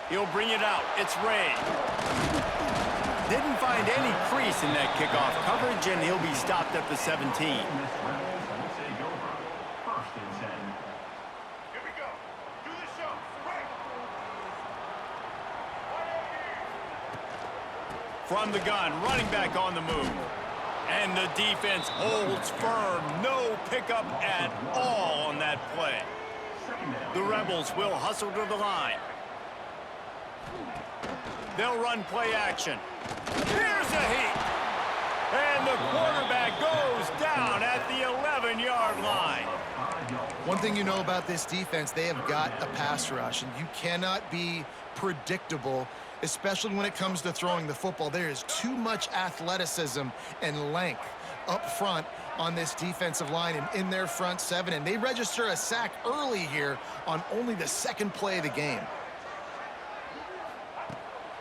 He'll bring it out. It's Ray. Didn't find any crease in that kickoff coverage, and he'll be stopped at the 17. From the gun, running back on the move. And the defense holds firm. No pickup at all on that play. The Rebels will hustle to the line. They'll run play action. Here's a heat. And the quarterback goes down at the 11-yard line. One thing you know about this defense, they have got a pass rush, and you cannot be predictable, especially when it comes to throwing the football. There is too much athleticism and length up front on this defensive line and in their front seven, and they register a sack early here on only the second play of the game.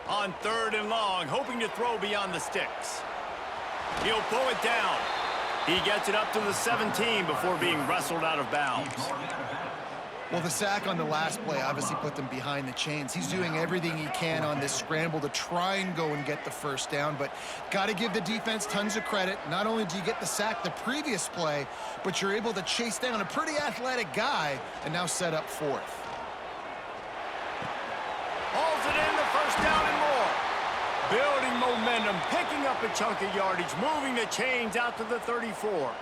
On 3rd and long, hoping to throw beyond the sticks. He'll pull it down. He gets it up to the 17 before being wrestled out of bounds. Well, the sack on the last play obviously put them behind the chains. He's doing everything he can on this scramble to try and go and get the first down, but got to give the defense tons of credit. Not only do you get the sack the previous play, but you're able to chase down a pretty athletic guy and now set up 4th. Hauls it in, the first down and more. Building momentum, picking up a chunk of yardage, moving the chains out to the 34. Well,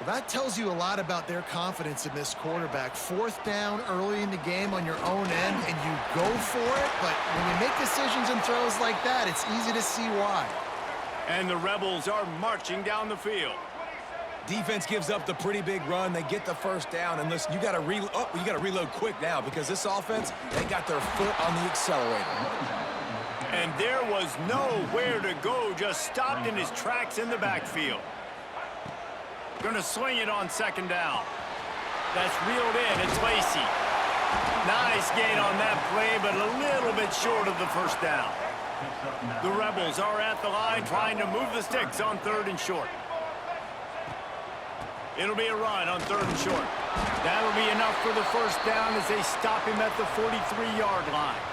that tells you a lot about their confidence in this quarterback. 4th down early in the game on your own end, and you go for it, but when you make decisions and throws like that, it's easy to see why. And the Rebels are marching down the field. Defense gives up the pretty big run. They get the first down, and listen, you got to reload quick now because this offense, they got their foot on the accelerator. And there was nowhere to go, just stopped in his tracks in the backfield. Gonna swing it on 2nd down. That's reeled in, it's Lacy. Nice gain on that play, but a little bit short of the first down. The Rebels are at the line trying to move the sticks on 3rd and short. It'll be a run on 3rd and short. That'll be enough for the first down as they stop him at the 43-yard line.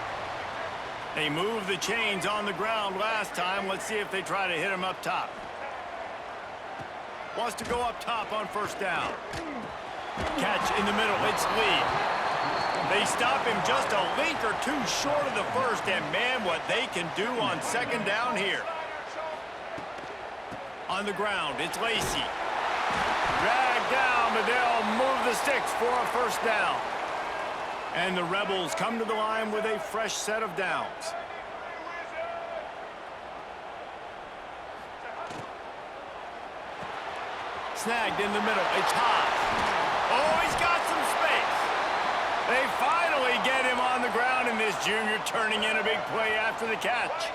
They moved the chains on the ground last time. Let's see if they try to hit him up top. Wants to go up top on 1st down. Catch in the middle, it's Lee. They stop him just a link or two short of the first, and man, what they can do on 2nd down here. On the ground, it's Lacy. Dragged down, but they'll move the sticks for a first down. And the Rebels come to the line with a fresh set of downs. Snagged in the middle, it's Haas. Oh, he's got some space. They finally get him on the ground, and this junior turning in a big play after the catch.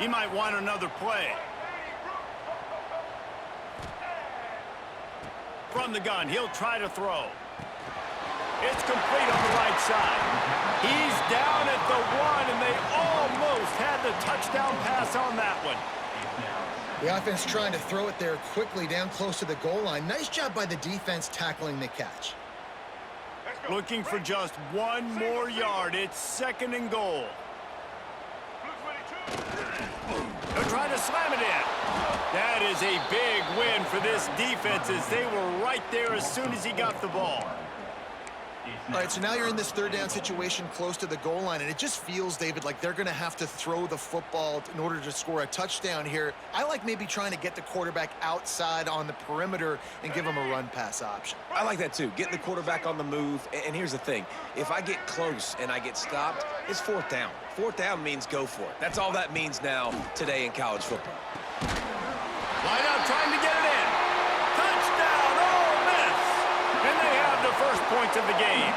He might want another play. From the gun, he'll try to throw. It's complete on the right side. He's down at the 1, and they almost had the touchdown pass on that one. The offense trying to throw it there quickly down close to the goal line. Nice job by the defense tackling the catch. Looking for just 1 more yard. It's 2nd and goal. They'll try to slam it in. That is a big win for this defense as they were right there as soon as he got the ball. All right, so now you're in this 3rd down situation close to the goal line, and it just feels, David, like they're going to have to throw the football in order to score a touchdown here. I like maybe trying to get the quarterback outside on the perimeter and give him a run-pass option. I like that too. Getting the quarterback on the move. And here's the thing. If I get close and I get stopped, it's 4th down. 4th down means go for it. That's all that means now today in college football. Line out trying to get it in. Touchdown, Ole Miss. And they have the first points of the game.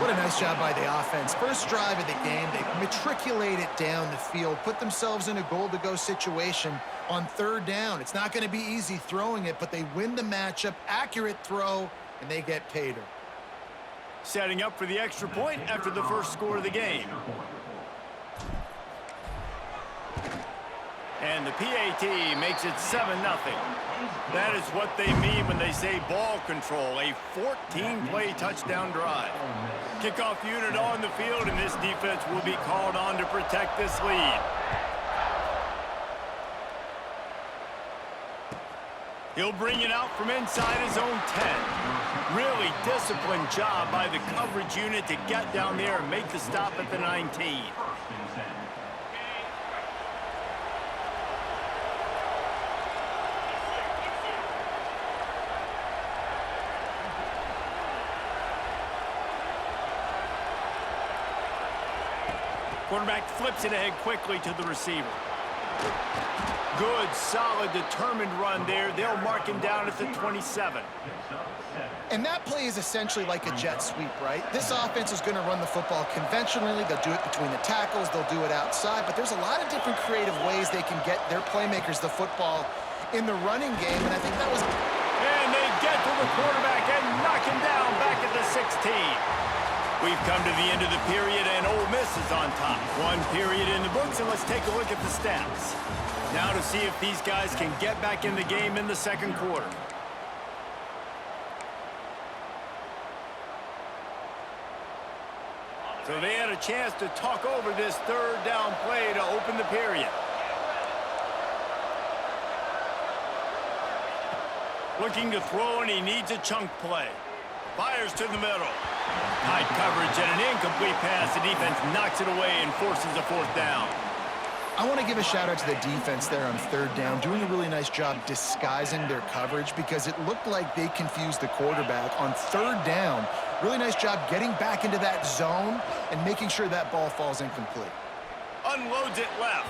What a nice job by the offense. First drive of the game, they matriculate it down the field, put themselves in a goal-to-go situation on 3rd down. It's not going to be easy throwing it, but they win the matchup, accurate throw, and they get paid. Setting up for the extra point after the first score of the game. And the PAT makes it 7-0. That is what they mean when they say ball control, a 14-play touchdown drive. Kickoff unit on the field, and this defense will be called on to protect this lead. He'll bring it out from inside his own 10. Really disciplined job by the coverage unit to get down there and make the stop at the 19. Quarterback flips it ahead quickly to the receiver. Good, solid, determined run there. They'll mark him down at the 27. And that play is essentially like a jet sweep, right? This offense is going to run the football conventionally. They'll do it between the tackles. They'll do it outside. But there's a lot of different creative ways they can get their playmakers the football in the running game. And I think that was... And they get to the quarterback and knock him down back at the 16. We've come to the end of the period, and Ole Miss is on top. One period in the books, and let's take a look at the stats. Now to see if these guys can get back in the game in the second quarter. So they had a chance to talk over this third down play to open the period. Looking to throw, and he needs a chunk play. Fires to the middle. Tight coverage and an incomplete pass. The defense knocks it away and forces a fourth down. I want to give a shout-out to the defense there on third down, doing a really nice job disguising their coverage because it looked like they confused the quarterback on third down. Really nice job getting back into that zone and making sure that ball falls incomplete. Unloads it left.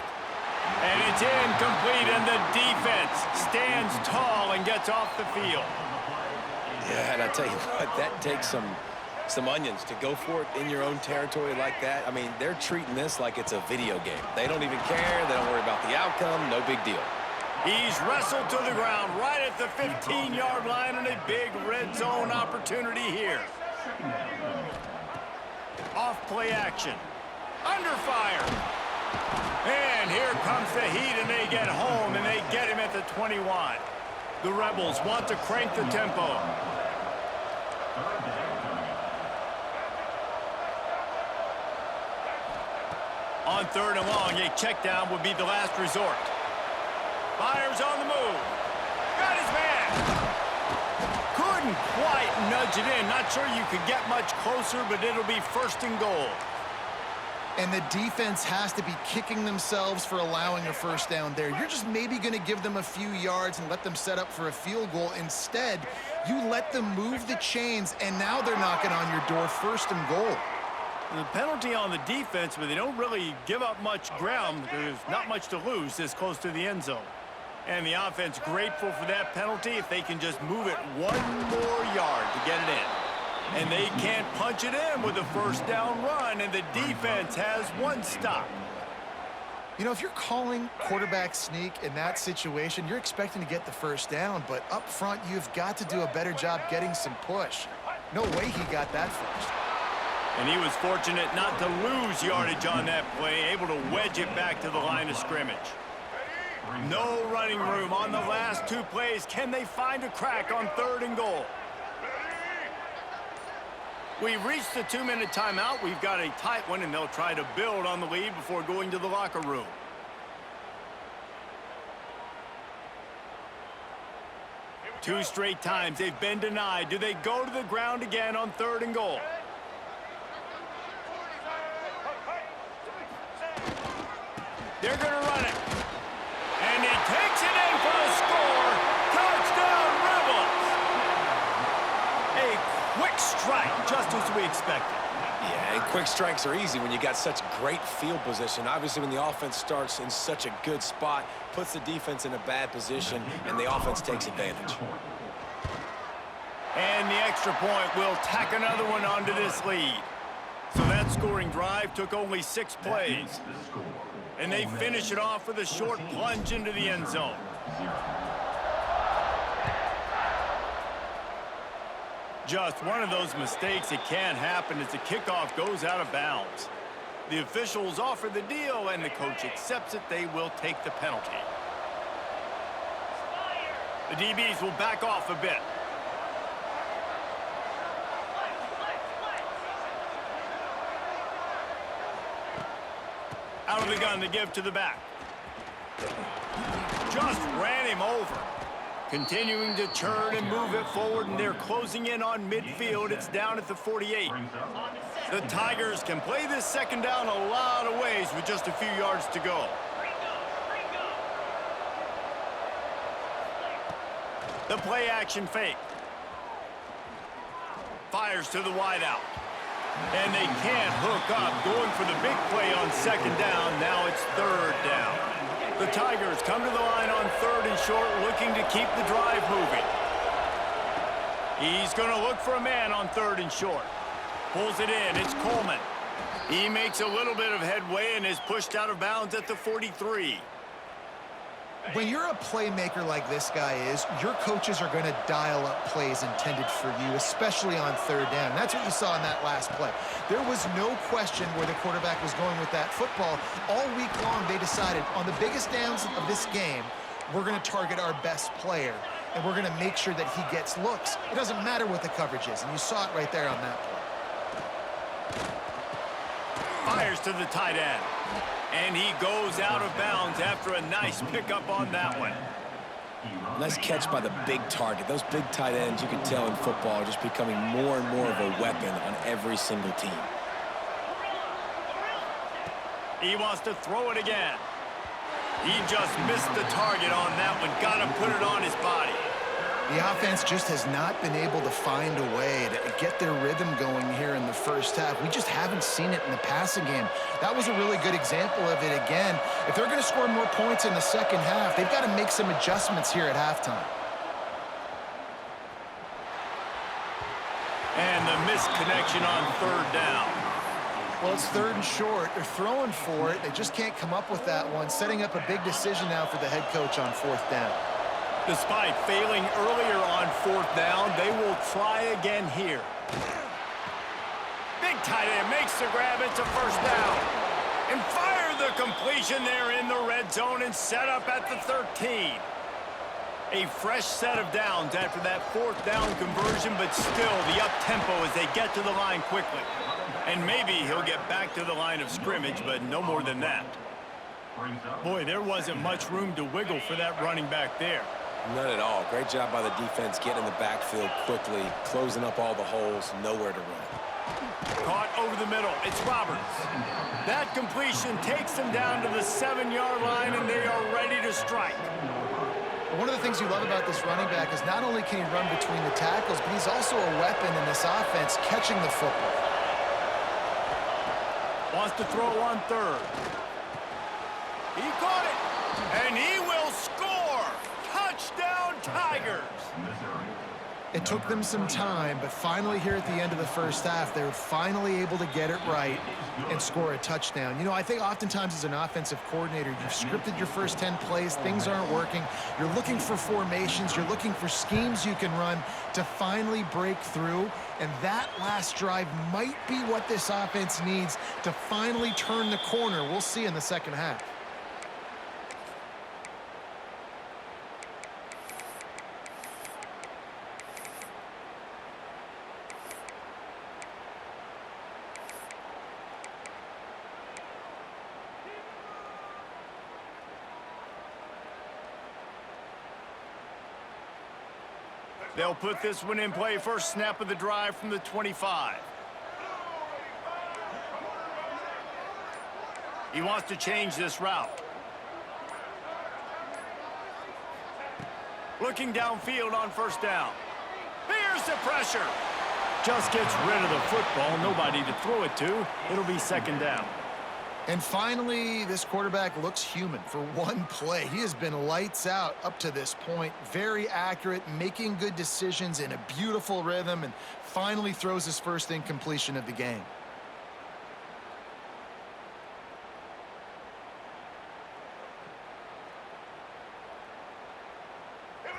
And it's incomplete, and the defense stands tall and gets off the field. Yeah, and I tell you what, that takes some onions to go for it in your own territory like that. I mean, they're treating this like it's a video game. They don't even care. They don't worry about the outcome. No big deal. He's wrestled to the ground right at the 15-yard line, and a big red zone opportunity here. Off play action. Under fire. And here comes the heat, and they get home, and they get him at the 21. The Rebels want to crank the tempo. On third and long, a check down would be the last resort. Fires on the move. Got his man. Couldn't quite nudge it in. Not sure you could get much closer, but it'll be first and goal. And the defense has to be kicking themselves for allowing a first down there. You're just maybe going to give them a few yards and let them set up for a field goal. Instead, you let them move the chains, and now they're knocking on your door, first and goal. The penalty on the defense, but they don't really give up much ground. There's not much to lose this close to the end zone. And the offense grateful for that penalty if they can just move it one more yard to get it in. And they can't punch it in with a first down run, and the defense has one stop. You know, if you're calling quarterback sneak in that situation, you're expecting to get the first down, but up front, you've got to do a better job getting some push. No way he got that first. And he was fortunate not to lose yardage on that play, able to wedge it back to the line of scrimmage. No running room on the last two plays. Can they find a crack on third and goal? We've reached the 2-minute timeout. We've got a tight one, and they'll try to build on the lead before going to the locker room. Two straight times they've been denied. Do they go to the ground again on third and goal? They're going to run it. And he takes it in for the score. Touchdown, Rebels. A quick strike, just as we expected. Yeah, and quick strikes are easy when you got such great field position. Obviously, when the offense starts in such a good spot, puts the defense in a bad position, and the offense takes advantage. And the extra point will tack another one onto this lead. So that scoring drive took only 6 plays. And they finish it off with a short plunge into the end zone. Just one of those mistakes that can happen as the kickoff goes out of bounds. The officials offer the deal, and the coach accepts it. They will take the penalty. The DBs will back off a bit. Out of the gun to give to the back. Just ran him over. Continuing to churn and move it forward, and they're closing in on midfield. It's down at the 48. The Tigers can play this second down a lot of ways with just a few yards to go. The play action fake. Fires to the wideout. And they can't hook up, going for the big play on second down. Now it's third down. The Tigers come to the line on third and short, looking to keep the drive moving. He's going to look for a man on third and short. Pulls it in. It's Coleman. He makes a little bit of headway and is pushed out of bounds at the 43. When you're a playmaker like this guy is, your coaches are going to dial up plays intended for you, especially on third down. That's what you saw in that last play. There was no question where the quarterback was going with that football. All week long, they decided on the biggest downs of this game, we're going to target our best player, and we're going to make sure that he gets looks. It doesn't matter what the coverage is, and you saw it right there on that play. Fires to the tight end. And he goes out of bounds after a nice pickup on that one. Nice catch by the big target. Those big tight ends, you can tell in football, are just becoming more and more of a weapon on every single team. He wants to throw it again. He just missed the target on that one. Got to put it on his body. The offense just has not been able to find a way to get their rhythm going here in the first half. We just haven't seen it in the passing game. That was a really good example of it again. If they're going to score more points in the second half, they've got to make some adjustments here at halftime. And the missed connection on third down. Well, it's third and short. They're throwing for it. They just can't come up with that one. Setting up a big decision now for the head coach on fourth down. Despite failing earlier on fourth down, they will try again here. Big tight end makes the grab. It's a first down. And fire the completion there in the red zone and set up at the 13. A fresh set of downs after that fourth down conversion, but still the up-tempo as they get to the line quickly. And maybe he'll get back to the line of scrimmage, but no more than that. Boy, there wasn't much room to wiggle for that running back there. None at all. Great job by the defense getting in the backfield quickly, closing up all the holes, nowhere to run. Caught over the middle. It's Roberts. That completion takes them down to the 7-yard line, and they are ready to strike. One of the things you love about this running back is not only can he run between the tackles, but he's also a weapon in this offense, catching the football. Wants to throw on third. He caught it, and he will score. Touchdown, Tigers. It took them some time, but finally here at the end of the first half, they were finally able to get it right and score a touchdown. You know, I think oftentimes as an offensive coordinator, you've scripted your first 10 plays, things aren't working. You're looking for formations, you're looking for schemes you can run to finally break through, and that last drive might be what this offense needs to finally turn the corner. We'll see in the second half. They'll put this one in play. First snap of the drive from the 25. He wants to change this route. Looking downfield on first down. Here's the pressure. Just gets rid of the football. Nobody to throw it to. It'll be second down. And finally, this quarterback looks human for one play. He has been lights out up to this point. Very accurate, making good decisions in a beautiful rhythm, and finally throws his first incompletion of the game.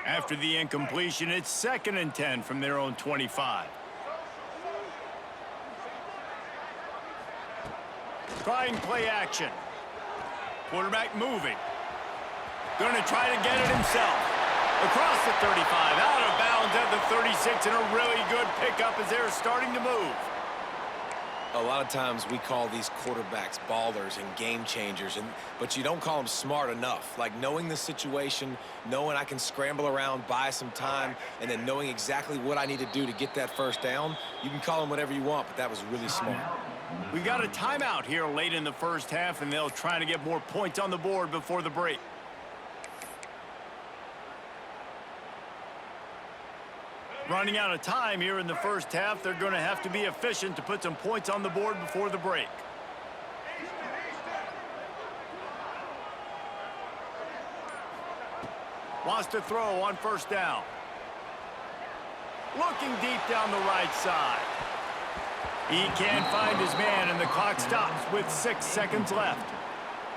After the incompletion, it's 2nd and 10 from their own 25. Trying play action. Quarterback moving. Going to try to get it himself. Across the 35, out of bounds at the 36, and a really good pickup as they're starting to move. A lot of times we call these quarterbacks ballers and game changers, but you don't call them smart enough. Like knowing the situation, knowing I can scramble around, buy some time, and then knowing exactly what I need to do to get that first down. You can call them whatever you want, but that was really smart. We got a timeout here late in the first half, and they'll try to get more points on the board before the break. Running out of time here in the first half, they're going to have to be efficient to put some points on the board before the break. Wants to throw on first down. Looking deep down the right side. He can't find his man, and the clock stops with 6 seconds left.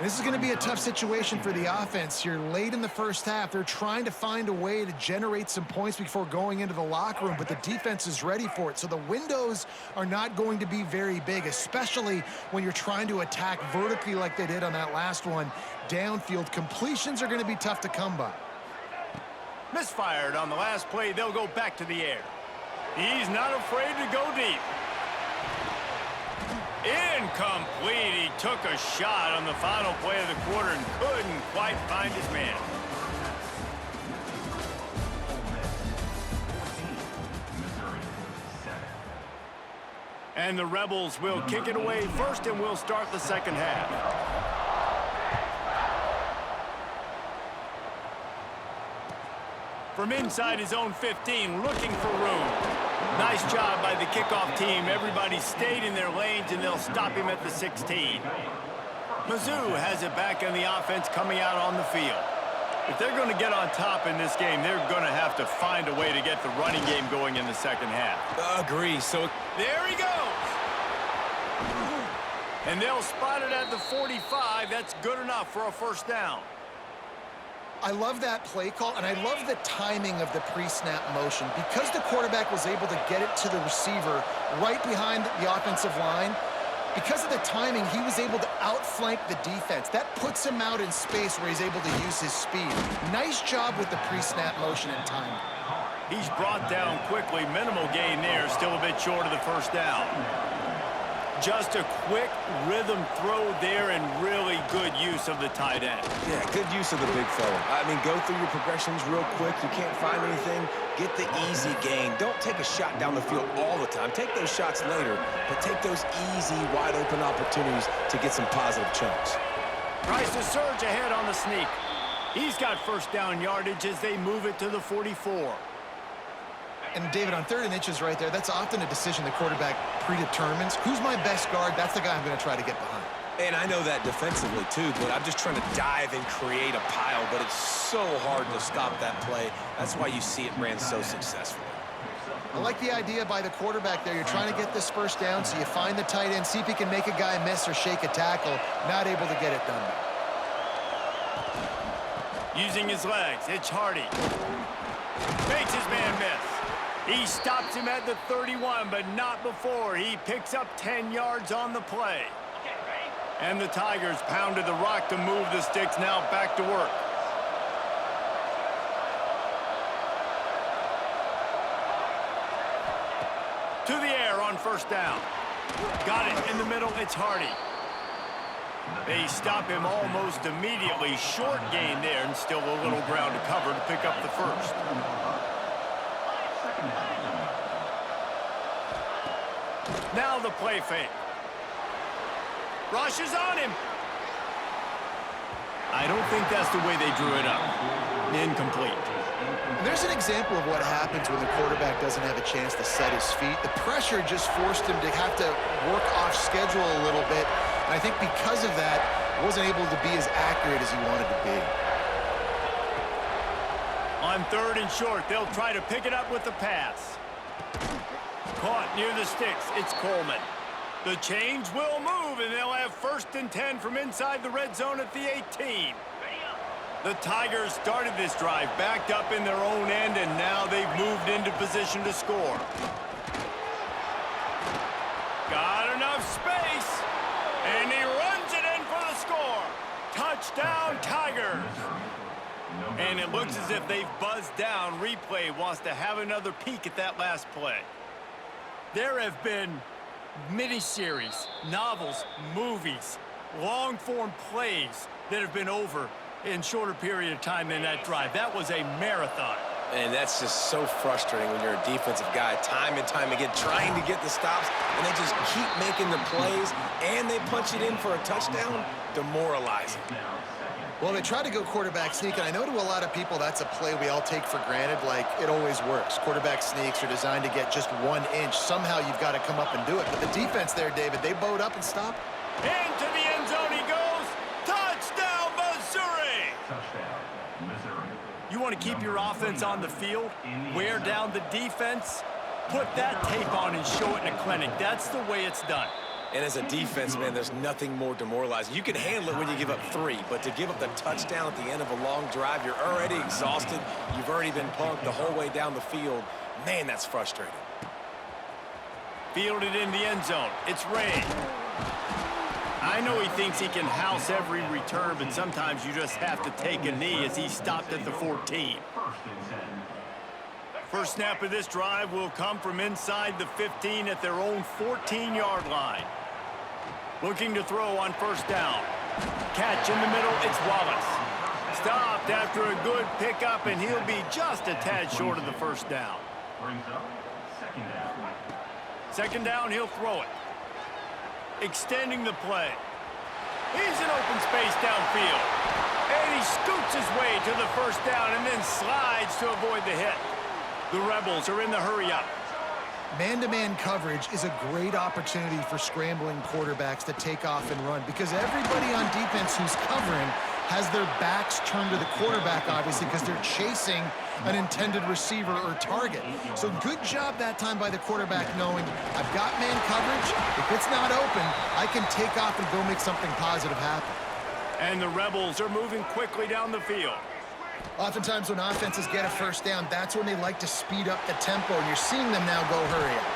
This is going to be a tough situation for the offense here late in the first half. They're trying to find a way to generate some points before going into the locker room, but the defense is ready for it. So the windows are not going to be very big, especially when you're trying to attack vertically like they did on that last one. Downfield completions are going to be tough to come by. Misfired on the last play. They'll go back to the air. He's not afraid to go deep. Incomplete. He took a shot on the final play of the quarter and couldn't quite find his man. And the Rebels will kick it away first, and we'll start the second half. From inside his own 15, looking for room. Nice job by the kickoff team. Everybody stayed in their lanes, and they'll stop him at the 16. Mizzou has it back on the offense coming out on the field. If they're going to get on top in this game, they're going to have to find a way to get the running game going in the second half. Agree. So there he goes. And they'll spot it at the 45. That's good enough for a first down. I love that play call, and I love the timing of the pre-snap motion. Because the quarterback was able to get it to the receiver right behind the offensive line, because of the timing, he was able to outflank the defense. That puts him out in space where he's able to use his speed. Nice job with the pre-snap motion and timing. He's brought down quickly. Minimal gain there, still a bit short of the first down. Just a quick rhythm throw there, and really good use of the tight end. yeah, good use of the big fella. I mean, go through your progressions real quick. You can't find anything. Get the easy gain. Don't take a shot down the field all the time. Take those shots later, but take those easy, wide-open opportunities to get some positive chunks. Tries to surge ahead on the sneak. He's got first down yardage as they move it to the 44. And David, on 3rd and inches right there, that's often a decision the quarterback predetermines. Who's my best guard? That's the guy I'm going to try to get behind. And I know that defensively, too, but I'm just trying to dive and create a pile, but it's so hard to stop that play. That's why you see it ran so successfully. I like the idea by the quarterback there. You're trying to get this first down, so you find the tight end, see if he can make a guy miss or shake a tackle. Not able to get it done. Using his legs, it's Hardy. Makes his man miss. He stops him at the 31, but not before. He picks up 10 yards on the play. And the Tigers pounded the rock to move the sticks. Now back to work. To the air on first down. Got it in the middle. It's Hardy. They stop him almost immediately. Short gain there, and still a little ground to cover to pick up the first. Now the play fake. Rush is on him. I don't think that's the way they drew it up. Incomplete. There's an example of what happens when the quarterback doesn't have a chance to set his feet. The pressure just forced him to have to work off schedule a little bit. And I think because of that, wasn't able to be as accurate as he wanted to be. On 3rd and short, they'll try to pick it up with the pass. Caught near the sticks. It's Coleman. The chains will move, and they'll have 1st and 10 from inside the red zone at the 18. The Tigers started this drive backed up in their own end, and now they've moved into position to score. Got enough space, and he Touchdown, Tigers! And it looks as if they've buzzed down. Replay wants to have another peek at that last play. There have been miniseries, novels, movies, long-form plays that have been over in shorter period of time than that drive. That was a marathon. And that's just so frustrating when you're a defensive guy, time and time again, trying to get the stops, and they just keep making the plays, and they punch it in for a touchdown. Demoralizing. Well, they try to go quarterback sneak, and I know to a lot of people that's a play we all take for granted, like it always works. Quarterback sneaks are designed to get just 1 inch. Somehow you've got to come up and do it. But the defense there, David, they bowed up and stopped. Into the end zone he goes. Touchdown, Missouri! You want to keep your offense on the field, wear down the defense, put that tape on and show it in a clinic. That's the way it's done. And as a defense, man, there's nothing more demoralizing. You can handle it when you give up 3, but to give up the touchdown at the end of a long drive, you're already exhausted. You've already been punked the whole way down the field. Man, that's frustrating. Fielded in the end zone. It's Ray. I know he thinks he can house every return, but sometimes you just have to take a knee as he stopped at the 14. First snap of this drive will come from inside the 15 at their own 14-yard line. Looking to throw on first down. Catch in the middle, it's Wallace. Stopped after a good pickup, and he'll be just a tad short of the first down. Second down, he'll throw it. Extending the play. He's in open space downfield. And he scoots his way to the first down and then slides to avoid the hit. The Rebels are in the hurry-up. Man-to-man coverage is a great opportunity for scrambling quarterbacks to take off and run because everybody on defense who's covering has their backs turned to the quarterback, obviously, because they're chasing an intended receiver or target. So good job that time by the quarterback knowing I've got man coverage. If it's not open, I can take off and go make something positive happen. And the Rebels are moving quickly down the field. Oftentimes when offenses get a first down, that's when they like to speed up the tempo, and you're seeing them now go hurry up.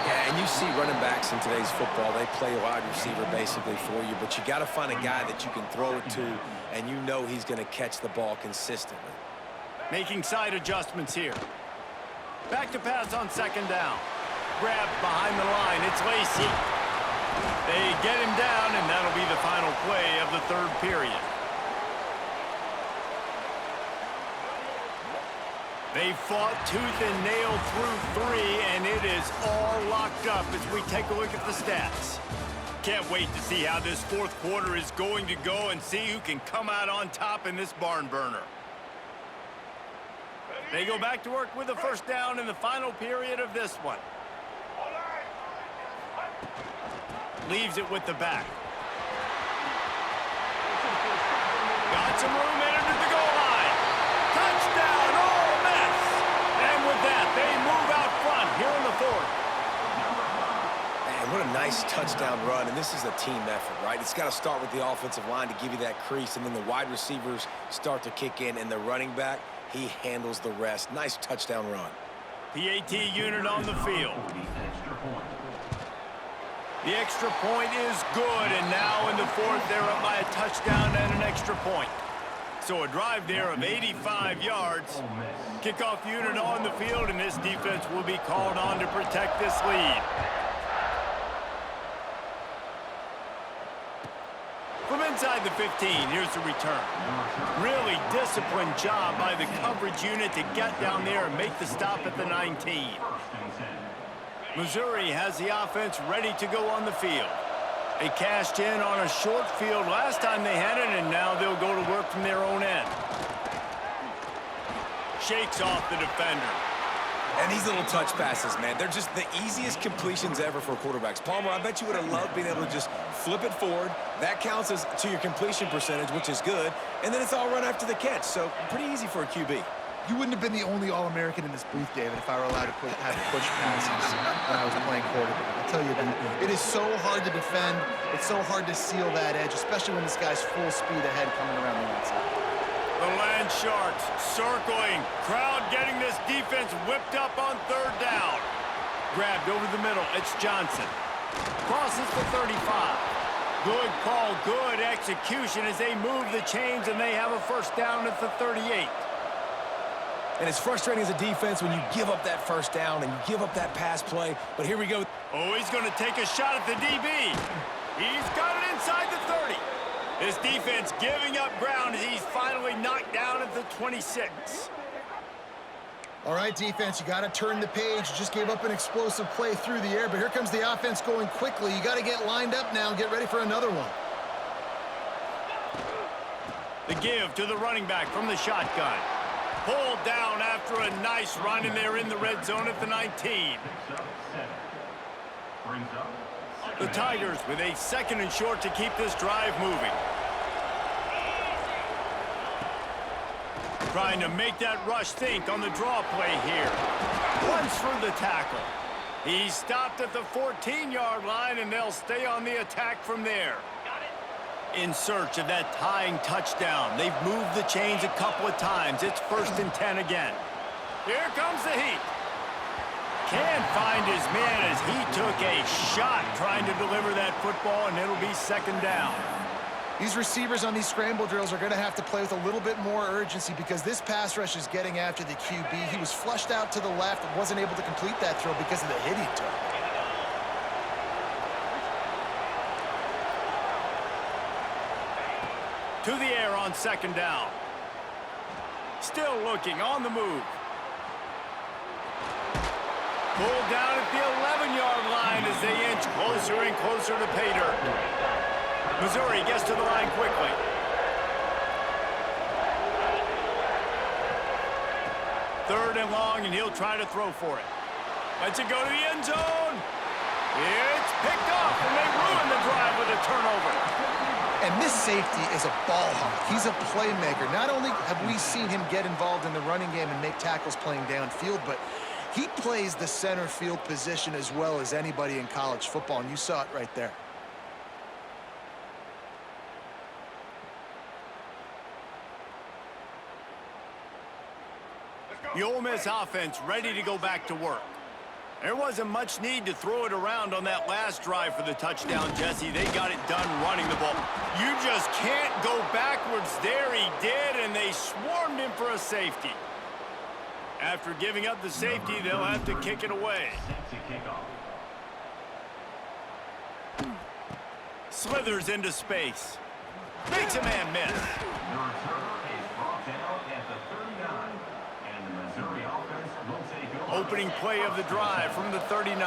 Yeah, and you see running backs in today's football, they play wide receiver basically for you, but you got to find a guy that you can throw it to, and you know he's going to catch the ball consistently. Making side adjustments here. Back to pass on second down. Grabbed behind the line, it's Lacy. They get him down, and that'll be the final play of the third period. They fought tooth and nail through 3, and it is all locked up as we take a look at the stats. Can't wait to see how this fourth quarter is going to go and see who can come out on top in this barn burner. They go back to work with a first down in the final period of this one. Leaves it with the back. Got some room, entered the goal line. Touchdown, Ole Miss! And with that, they move out front here in the fourth. Man, what a nice touchdown run, and this is a team effort, right? It's got to start with the offensive line to give you that crease, and then the wide receivers start to kick in, and the running back, he handles the rest. Nice touchdown run. PAT unit on the field. The extra point is good, and now in the fourth, they're up by a touchdown and an extra point. So a drive there of 85 yards. Kickoff unit on the field, and this defense will be called on to protect this lead. From inside the 15, here's the return. Really disciplined job by the coverage unit to get down there and make the stop at the 19. Missouri has the offense ready to go on the field. They cashed in on a short field last time they had it, and now they'll go to work from their own end. Shakes off the defender. And these little touch passes, man, they're just the easiest completions ever for quarterbacks. Palmer, I bet you would have loved being able to just flip it forward. That counts as to your completion percentage, which is good. And then it's all run after the catch, so pretty easy for a QB. You wouldn't have been the only All-American in this booth, David, if I were allowed to have push passes when I was playing quarterback. I'll tell you that. It is so hard to defend. It's so hard to seal that edge, especially when this guy's full speed ahead coming around the outside. The Land Sharks circling. Crowd getting this defense whipped up on third down. Grabbed over the middle. It's Johnson. Crosses the 35. Good call, good execution as they move the chains and they have a first down at the 38. And it's frustrating as a defense when you give up that first down and you give up that pass play. But here we go. Oh, he's going to take a shot at the DB. He's got it inside the 30. This defense giving up ground as he's finally knocked down at the 26. All right, defense, you got to turn the page. You just gave up an explosive play through the air, but here comes the offense going quickly. You got to get lined up now and get ready for another one. The give to the running back from the shotgun. Pulled down after a nice run, and they're in the red zone at the 19. The Tigers with a 2nd and short to keep this drive moving. Trying to make that rush think on the draw play here. Runs through the tackle. He's stopped at the 14-yard line, and they'll stay on the attack from there. In search of that tying touchdown. They've moved the chains a couple of times. It's 1st and 10 again. Here comes the heat. Can't find his man as he took a shot trying to deliver that football, and it'll be 2nd down. These receivers on these scramble drills are going to have to play with a little bit more urgency because this pass rush is getting after the QB. He was flushed out to the left and wasn't able to complete that throw because of the hit he took. To the air on 2nd down. Still looking on the move. Pulled down at the 11-yard line as they inch closer and closer to pay dirt. Missouri gets to the line quickly. Third and long, and he'll try to throw for it. Lets it go to the end zone. It's picked off, and they ruin the drive with a turnover. And this safety is a ball hawk. He's a playmaker. Not only have we seen him get involved in the running game and make tackles playing downfield, but he plays the center field position as well as anybody in college football, and you saw it right there. The Ole Miss offense ready to go back to work. There wasn't much need to throw it around on that last drive for the touchdown, Jesse. They got it done running the ball. You just can't go backwards there. He did, and they swarmed him for a safety. After giving up the safety, they'll have to kick it away. Slithers into space. Makes a man miss. Opening play of the drive from the 39.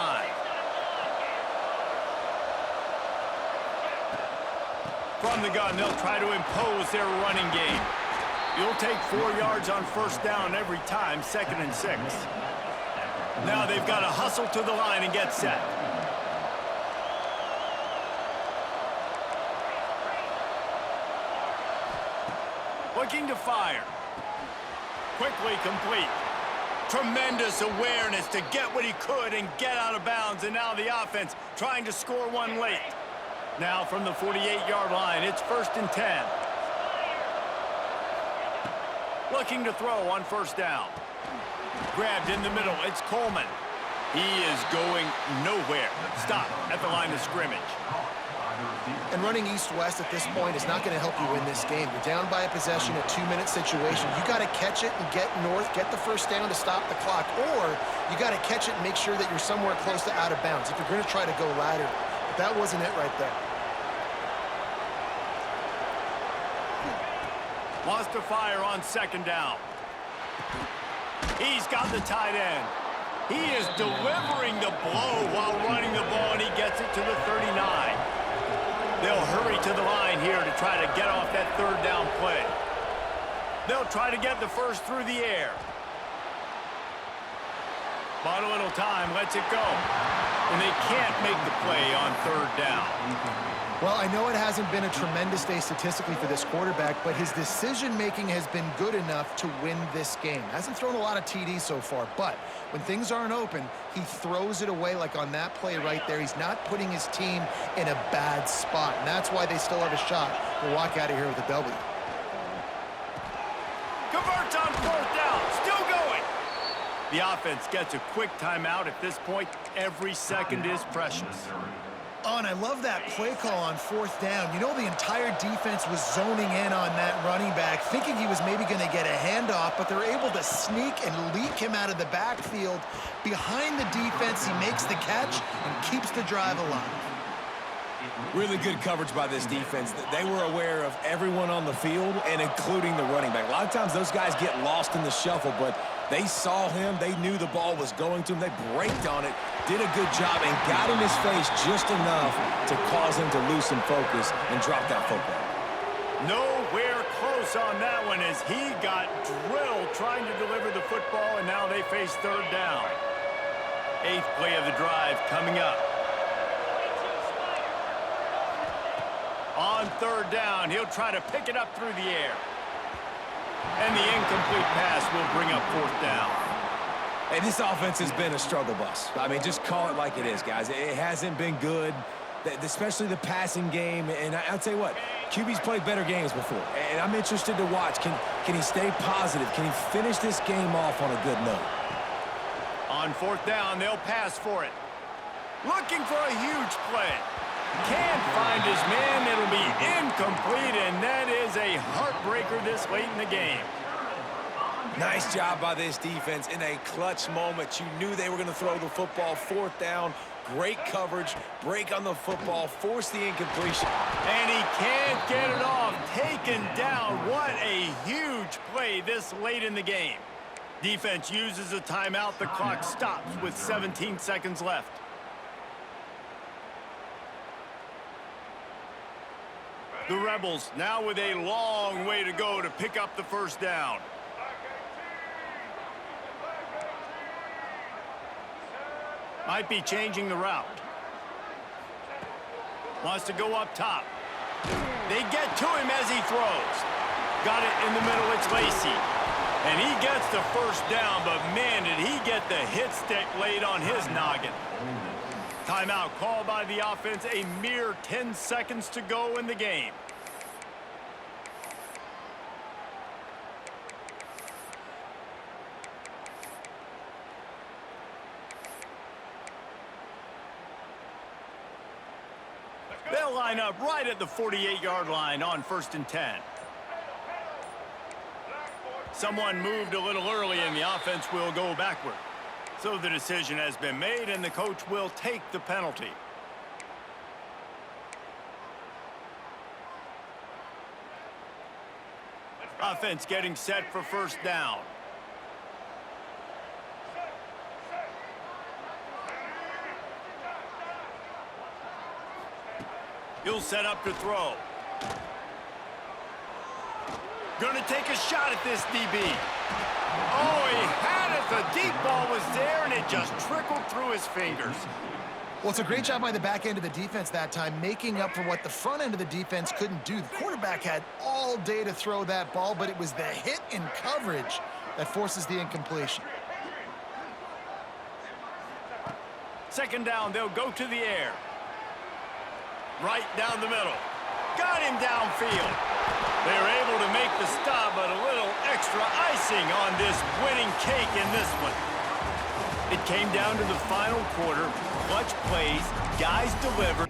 From the gun, they'll try to impose their running game. You'll take 4 yards on 1st down every time, 2nd and 6. Now they've got to hustle to the line and get set. Looking to fire. Quickly complete. Tremendous awareness to get what he could and get out of bounds, and now the offense trying to score one late. Now from the 48-yard line, it's 1st and 10. Looking to throw on 1st down. Grabbed in the middle, it's Coleman. He is going nowhere. Stop at the line of scrimmage. And running east-west at this point is not going to help you win this game. You're down by a possession, a 2-minute situation. You got to catch it and get north, get the 1st down to stop the clock, or you got to catch it and make sure that you're somewhere close to out of bounds if you're going to try to go laterally. But that wasn't it right there. Wants to fire on 2nd down. He's got the tight end. He is delivering the blow while running the ball, and he gets it to the 39. They'll hurry to the line here to try to get off that 3rd down play. They'll try to get the first through the air. Bought a little time, lets it go. And they can't make the play on 3rd down. Well, I know it hasn't been a tremendous day statistically for this quarterback, but his decision-making has been good enough to win this game. Hasn't thrown a lot of TDs so far, but when things aren't open, he throws it away like on that play right there. He's not putting his team in a bad spot, and that's why they still have a shot to walk out of here with a W. Converts on 4th down, still going. The offense gets a quick timeout at this point. Every second is precious. Oh, and I love that play call on 4th down. You know, the entire defense was zoning in on that running back, thinking he was maybe going to get a handoff, but they're able to sneak and leak him out of the backfield. Behind the defense, he makes the catch and keeps the drive alive. Really good coverage by this defense. They were aware of everyone on the field, and including the running back. A lot of times those guys get lost in the shuffle, but they saw him. They knew the ball was going to him. They braked on it, did a good job, and got in his face just enough to cause him to lose some focus and drop that football. Nowhere close on that one as he got drilled trying to deliver the football, and now they face 3rd down. 8th play of the drive coming up. On 3rd down, he'll try to pick it up through the air. And the incomplete pass will bring up 4th down. Hey, this offense has been a struggle bus. I mean, just call it like it is, guys. It hasn't been good, especially the passing game. And I'll tell you what, QB's played better games before. And I'm interested to watch. Can he stay positive? Can he finish this game off on a good note? On 4th down, they'll pass for it. Looking for a huge play. Can't find his man. It'll be incomplete, and that is a heartbreaker this late in the game. Nice job by this defense in a clutch moment. You knew they were going to throw the football. 4th down, great coverage, break on the football, force the incompletion. And he can't get it off. Taken down. What a huge play this late in the game. Defense uses a timeout. The clock stops with 17 seconds left. The Rebels now with a long way to go to pick up the 1st down. Might be changing the route. Wants to go up top. They get to him as he throws. Got it in the middle, it's Lacy. And he gets the 1st down, but man, did he get the hit stick laid on his noggin. Timeout called by the offense, a mere 10 seconds to go in the game. They'll line up right at the 48-yard line on 1st and 10. Someone moved a little early and the offense will go backward. So the decision has been made and the coach will take the penalty. Offense getting set for 1st down. He'll set up to throw. Gonna take a shot at this DB. Oh, he had it. The deep ball was there, and it just trickled through his fingers. Well, it's a great job by the back end of the defense that time, making up for what the front end of the defense couldn't do. The quarterback had all day to throw that ball, but it was the hit in coverage that forces the incompletion. 2nd down, they'll go to the air. Right down the middle. Got him downfield. They're able to make the stop, but a little extra icing on this winning cake in this one. It came down to the final quarter. Clutch plays, guys delivered.